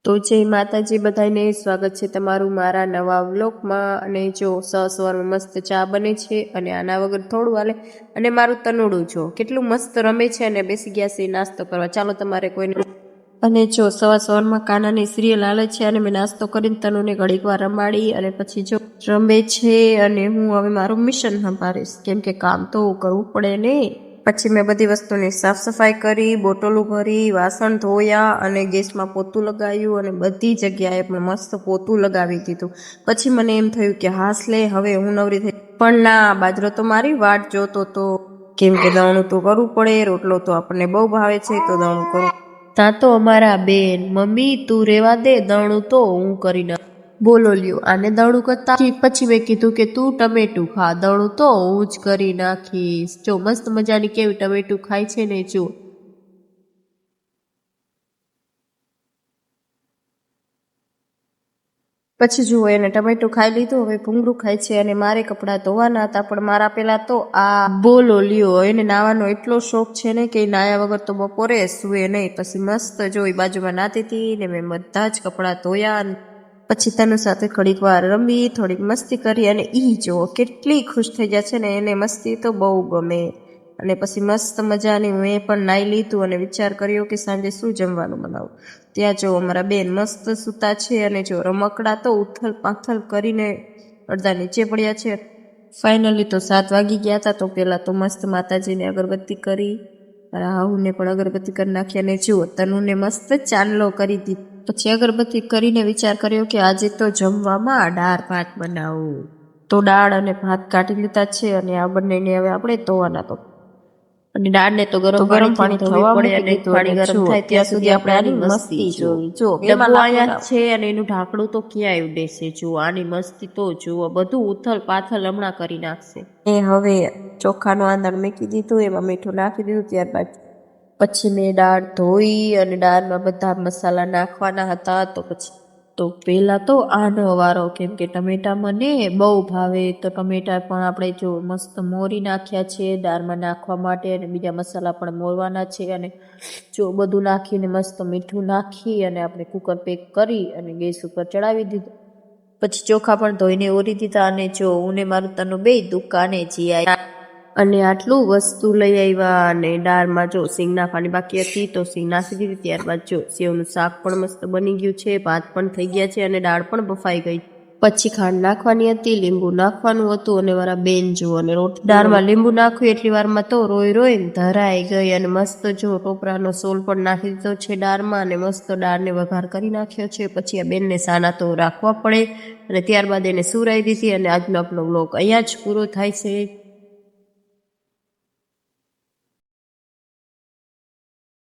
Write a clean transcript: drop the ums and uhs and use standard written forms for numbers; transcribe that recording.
તો જય માતાજી બધાને, સ્વાગત છે તમારું મારા નવા વ્લોગમાં। અને જો સવારમાં મસ્ત ચા બને છે અને આના વગર થોડું હાલે। અને મારું તનુડું જો કેટલું મસ્ત રમે છે અને બેસી ગયા છે નાસ્તો કરવા। ચાલો તમારે કોઈને અને જો સવારમાં કાનાની સિરિયલ હાલે છે અને મેં નાસ્તો કરીને તનુને ઘડીક વાર રમાડી અને પછી જો રમે છે। અને હું હવે મારું મિશન સંભાળીશ, કેમ કે કામ તો કરવું પડે ને। પછી મેં બધી વસ્તુની સાફ સફાઈ કરી, બોટલો ભરી, વાસણ ધોયા અને ગેસમાં પોતું લગાવ્યું અને બધી જગ્યાએ મેં મસ્ત પોતું લગાવી દીધું। પછી મને એમ થયું કે હાસ લે, હવે હું નવરી થઈ। પણ ના, બાજરો તો મારી વાટ જોતો તો, કેમ કે દવણું તો કરવું પડે। રોટલો તો આપણને બહુ ભાવે છે તો દવણું કરું। ત્યાં તો અમારા બેન, મમ્મી તું રેવા દે, દવણું તો હું કરી નાખ। બોલો લ્યો, આને દવણું કરતા પછી મેં કીધું કે તું ટમેટું ખા, દવણું તો હું જ કરી નાખીશ। જો મસ્ત મજાની કેવી ટમેટું ખાય છે ને જો। પછી જુઓ એને ટમેટું ખાઈ લીધું, હવે ભૂંગળું ખાય છે અને મારે કપડાં ધોવાના હતા, પણ મારા પેલા તો આ બોલો લ્યો, એને નાવાનો એટલો શોખ છે ને કે નાયા વગર તો બપોરે સુવે નહીં। પછી મસ્ત જોઈ બાજુમાં નાતી હતી ને મેં બધા જ કપડાં ધોયા। પછી તનુ સાથે ઘડીક વાર રમી, થોડીક મસ્તી કરી અને ઈ જો કેટલી ખુશ થઈ જાય છે ને, એને મસ્તી તો બહુ ગમે। અને પછી મસ્ત મજાની મેં પણ નાઈ લીધું અને વિચાર કર્યો કે સાંજે શું જમવાનું બનાવું। ત્યાં જો અમારા બેન મસ્ત સૂતા છે અને જો રમકડા તો ઉથલ પાથલ કરીને અડધા નીચે પડ્યા છે। ફાઇનલી તો 7 વાગી ગયા હતા, તો પેલા તો મસ્ત માતાજીને અગરબત્તી કરી, મારા હાહુને પણ અગરબત્તી કરી નાખી અને જુઓ તનુને મસ્ત ચાંદલો કરી દીધો। પછી અગરબત્તી કરીને વિચાર કર્યો કે આજે તો જમવામાં દાળ ભાત બનાવું। તો દાળ અને ભાત કાઢી લીધા છે અને આ બંનેને હવે આપણે ધોવાના તો, અને દાળને તો ગરમ પાણી થવા પડે અને પાણી ગરમ થાય ત્યાં સુધી આપણે આની મસ્તી જોવી। જો ડબ્બો અહીંયા છે અને એનું ઢાંકણું તો ક્યાંય ઉડે છે। જો આની મસ્તી તો જુઓ, બધું ઉથલ પાથલ હમણાં કરી નાખશે। એ હવે ચોખાનું આંધણ મૂકી દીધું, એમાં મીઠું નાખી દીધું, ત્યારબાદ પછી મેં દાળ ધોઈ અને દાળમાં બધા મસાલા નાખવાના હતા। તો પછી તો પહેલા તો આનો વારો, કેમ કે ટમેટા મને બહુ ભાવે, તો ટમેટા પણ આપણે જો મસ્ત મોરી નાખ્યા છે દાળમાં નાખવા માટે, અને બીજા મસાલા પણ મોરવાના છે। અને જો બધું નાખીને મસ્ત મીઠું નાખી અને આપણે કુકર પેક કરી અને ગેસ ઉપર ચડાવી દીધું। પછી ચોખા પણ ધોઈને ઓરી દીધા અને જો હું ને મારું તનુ બે દુકાને જઈ અને આટલું વસ્તુ લઈ આવ્યા। અને દાળમાં જો સિંગ નાખવાની બાકી હતી તો સિંગ નાખી દીધી। ત્યારબાદ જો સેવનું શાક પણ મસ્ત બની ગયું છે, ભાત પણ થઈ ગયા છે અને દાળ પણ બફાઈ ગઈ। પછી ખાંડ નાખવાની હતી, લીંબુ નાખવાનું હતું અને મારા બેન જો અને દાળમાં લીંબુ નાખ્યું એટલી વારમાં તો રોઈને ધરાઈ ગઈ। અને મસ્ત જો ટોપરાનો સોલ પણ નાખી દીધો છે દાળમાં અને મસ્ત દાળને વઘાર કરી નાખ્યો છે। પછી આ બેનને સાના તો રાખવા પડે અને ત્યારબાદ એને સુરાઈ દીધી। અને આજનો આપણો વ્લોગ અહીંયા જ પૂરો થાય છે।